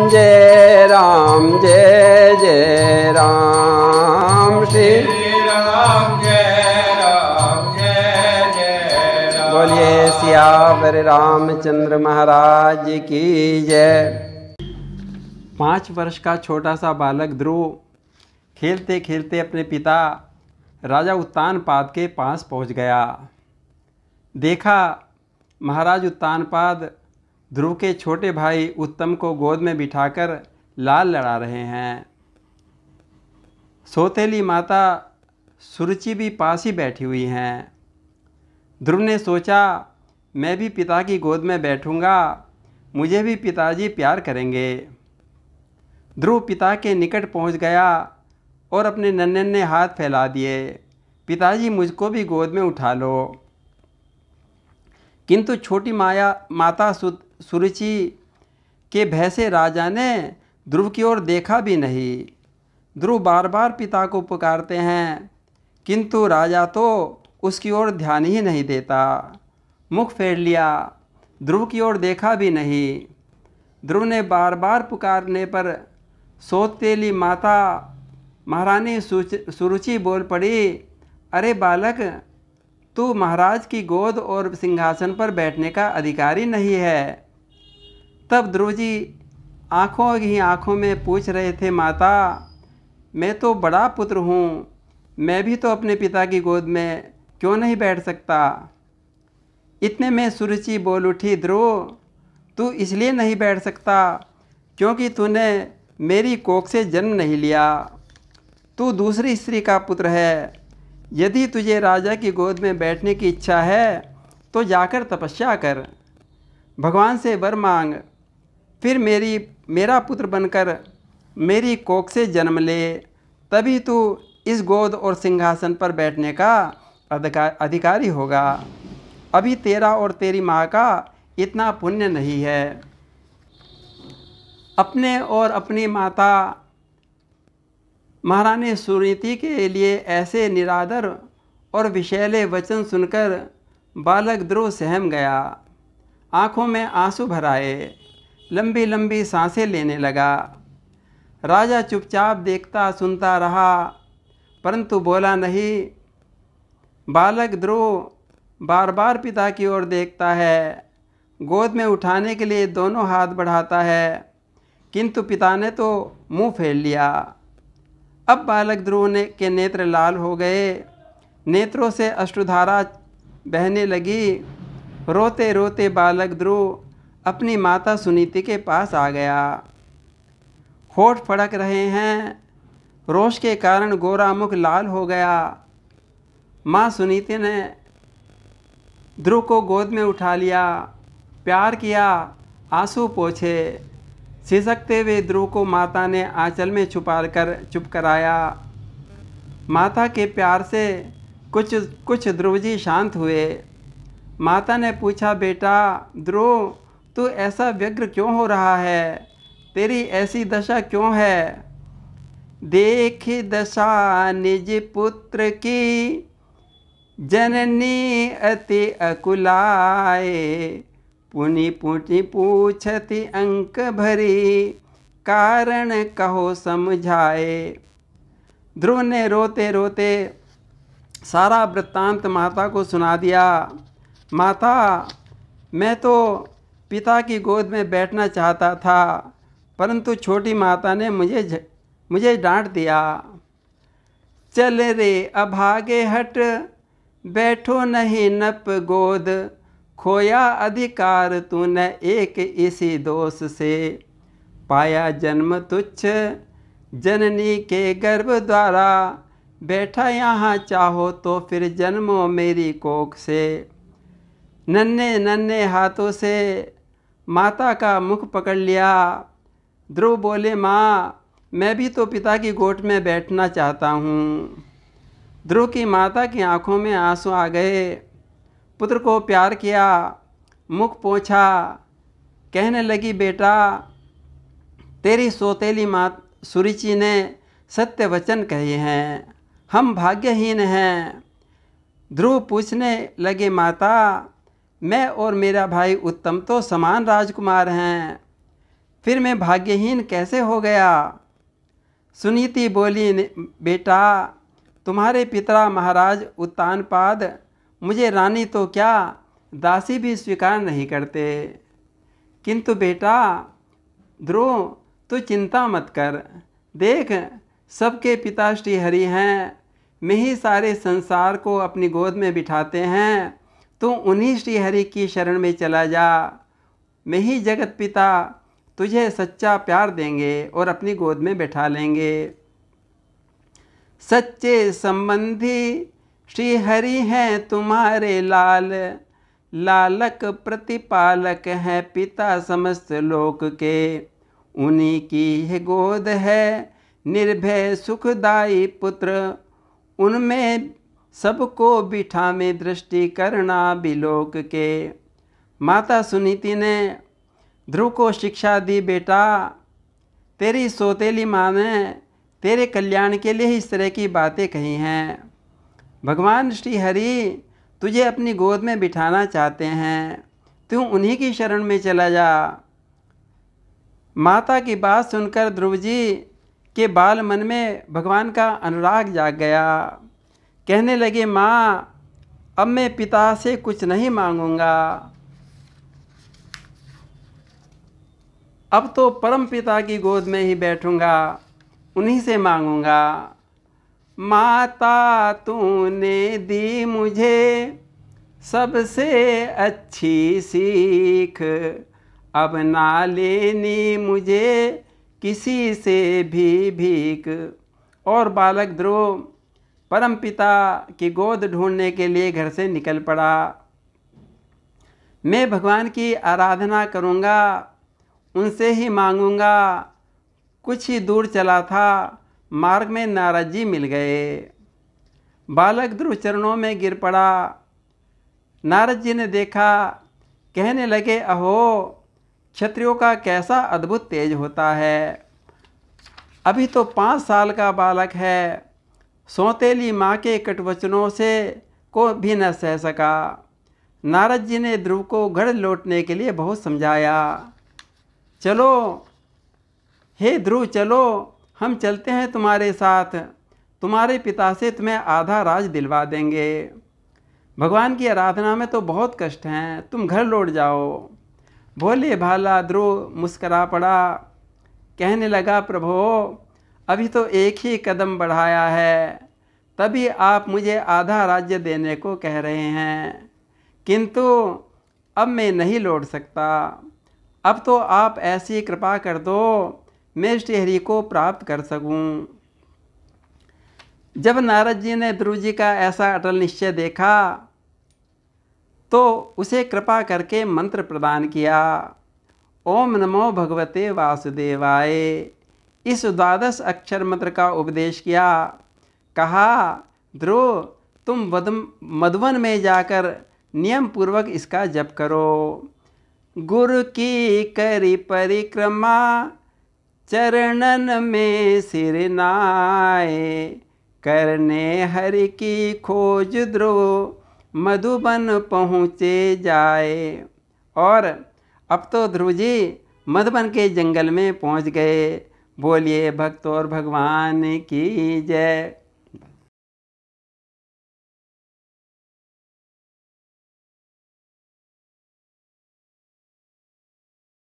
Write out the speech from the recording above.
जय राम जय जय राम श्री राम जय राम जय जय राम। बोलिए सियावर रामचंद्र महाराज की जय। 5 वर्ष का छोटा सा बालक ध्रुव खेलते खेलते अपने पिता राजा उत्तानपाद के पास पहुंच गया। देखा महाराज उत्तानपाद ध्रुव के छोटे भाई उत्तम को गोद में बिठाकर लाल लड़ा रहे हैं। सौतेली माता सुरुचि भी पास ही बैठी हुई हैं। ध्रुव ने सोचा मैं भी पिता की गोद में बैठूंगा, मुझे भी पिताजी प्यार करेंगे। ध्रुव पिता के निकट पहुंच गया और अपने नन्हे हाथ फैला दिए, पिताजी मुझको भी गोद में उठा लो। किंतु छोटी माता सुरुचि के भय से राजा ने ध्रुव की ओर देखा भी नहीं। ध्रुव बार बार पिता को पुकारते हैं, किंतु राजा तो उसकी ओर ध्यान ही नहीं देता। मुख फेर लिया, ध्रुव की ओर देखा भी नहीं। ध्रुव ने बार बार पुकारने पर सौतेली माता महारानी सुरुचि बोल पड़ी, अरे बालक, तू महाराज की गोद और सिंहासन पर बैठने का अधिकारी नहीं है। तब ध्रुव जी आँखों ही आँखों में पूछ रहे थे, माता मैं तो बड़ा पुत्र हूँ, मैं भी तो अपने पिता की गोद में क्यों नहीं बैठ सकता। इतने में सुरुचि बोल उठी, ध्रुव तू इसलिए नहीं बैठ सकता क्योंकि तूने मेरी कोख से जन्म नहीं लिया, तू दूसरी स्त्री का पुत्र है। यदि तुझे राजा की गोद में बैठने की इच्छा है तो जाकर तपस्या कर, भगवान से वर मांग, फिर मेरा पुत्र बनकर मेरी कोख से जन्म ले, तभी तू इस गोद और सिंहासन पर बैठने का अधिकारी होगा। अभी तेरा और तेरी माँ का इतना पुण्य नहीं है। अपने और अपनी माता महारानी सुनीति के लिए ऐसे निरादर और विषैले वचन सुनकर बालक ध्रुव सहम गया। आँखों में आंसू भर आए, लंबी लंबी सांसें लेने लगा। राजा चुपचाप देखता सुनता रहा, परंतु बोला नहीं। बालक ध्रुव बार बार पिता की ओर देखता है, गोद में उठाने के लिए दोनों हाथ बढ़ाता है, किंतु पिता ने तो मुंह फेर लिया। अब बालक ध्रुव के नेत्र लाल हो गए, नेत्रों से अश्रुधारा बहने लगी। रोते रोते बालक ध्रुव अपनी माता सुनीति के पास आ गया। होठ फड़क रहे हैं, रोष के कारण गोरा मुख लाल हो गया। माँ सुनीति ने ध्रुव को गोद में उठा लिया, प्यार किया, आंसू पोंछे। सिसकते हुए ध्रुव को माता ने आंचल में छुपा कर चुप कराया। माता के प्यार से कुछ ध्रुव जी शांत हुए। माता ने पूछा, बेटा ध्रुव तू ऐसा व्यग्र क्यों हो रहा है, तेरी ऐसी दशा क्यों है। देख दशा निज पुत्र की, जननी अति अकुलाए, पुनि पुनि पूछति अंक भरी, कारण कहो समझाए। ध्रुव ने रोते रोते सारा वृत्तांत माता को सुना दिया। माता मैं तो पिता की गोद में बैठना चाहता था, परंतु छोटी माता ने मुझे डांट दिया। चल रे अभागे हट, बैठो नहीं नप गोद, खोया अधिकार तूने एक इसी दोष से, पाया जन्म तुच्छ जननी के गर्भ द्वारा, बैठा यहाँ चाहो तो फिर जन्मो मेरी कोख से। नन्हे नन्हे हाथों से माता का मुख पकड़ लिया। ध्रुव बोले, माँ मैं भी तो पिता की गोद में बैठना चाहता हूँ। ध्रुव की माता की आंखों में आंसू आ गए। पुत्र को प्यार किया, मुख पोंछा, कहने लगी, बेटा तेरी सौतेली माँ सुरुचि ने सत्य वचन कहे हैं, हम भाग्यहीन हैं। ध्रुव पूछने लगे, माता मैं और मेरा भाई उत्तम तो समान राजकुमार हैं, फिर मैं भाग्यहीन कैसे हो गया। सुनीति बोली, बेटा तुम्हारे पिता महाराज उत्तानपाद मुझे रानी तो क्या दासी भी स्वीकार नहीं करते। किंतु बेटा ध्रुव तू चिंता मत कर, देख सबके पिता श्रीहरि हैं, मैं ही सारे संसार को अपनी गोद में बिठाते हैं, तू उन्हीं श्रीहरि की शरण में चला जा, मैं ही जगत पिता तुझे सच्चा प्यार देंगे और अपनी गोद में बैठा लेंगे। सच्चे संबंधी श्रीहरि हैं तुम्हारे लाल, लालक प्रतिपालक है पिता समस्त लोक के, उन्हीं की है गोद है निर्भय सुखदाई पुत्र, उनमें सबको बिठा में दृष्टि करना बिलोक के। माता सुनीति ने ध्रुव को शिक्षा दी, बेटा तेरी सौतेली माँ ने तेरे कल्याण के लिए ही इस तरह की बातें कही हैं। भगवान श्री हरि तुझे अपनी गोद में बिठाना चाहते हैं, तू उन्हीं की शरण में चला जा। माता की बात सुनकर ध्रुव जी के बाल मन में भगवान का अनुराग जाग गया। कहने लगे, माँ अब मैं पिता से कुछ नहीं मांगूंगा, अब तो परम पिता की गोद में ही बैठूंगा, उन्हीं से मांगूंगा। माता तूने दी मुझे सबसे अच्छी सीख, अब ना लेनी मुझे किसी से भी भीख। और बालक ध्रुव परम पिता की गोद ढूंढने के लिए घर से निकल पड़ा। मैं भगवान की आराधना करूँगा, उनसे ही मांगूंगा। कुछ ही दूर चला था, मार्ग में नारद जी मिल गए। बालक ध्रुव चरणों में गिर पड़ा। नारद जी ने देखा, कहने लगे, अहो क्षत्रियों का कैसा अद्भुत तेज होता है। अभी तो 5 साल का बालक है, सौतेली माँ के कटवचनों से को भी न सह सका। नारद जी ने ध्रुव को गढ़ लौटने के लिए बहुत समझाया। चलो हे ध्रुव चलो, हम चलते हैं तुम्हारे साथ, तुम्हारे पिता से तुम्हें आधा राज दिलवा देंगे। भगवान की आराधना में तो बहुत कष्ट हैं, तुम घर लौट जाओ। भोले भाला ध्रुव मुस्करा पड़ा। कहने लगा, प्रभु अभी तो एक ही कदम बढ़ाया है, तभी आप मुझे आधा राज्य देने को कह रहे हैं, किंतु अब मैं नहीं लौट सकता। अब तो आप ऐसी कृपा कर दो, मैं श्रीहरि को प्राप्त कर सकूं। जब नारद जी ने ध्रुव जी का ऐसा अटल निश्चय देखा तो उसे कृपा करके मंत्र प्रदान किया। ओम नमो भगवते वासुदेवाय, इस 12 अक्षर मंत्र का उपदेश किया। कहा, ध्रुव तुम मधुवन में जाकर नियम पूर्वक इसका जप करो। गुरु की करी परिक्रमा, चरणन में सिर नाए, करने हरि की खोज ध्रुव मधुबन पहुँचे जाए। और अब तो ध्रुव जी मधुबन के जंगल में पहुँच गए। बोलिए भक्त और भगवान की जय।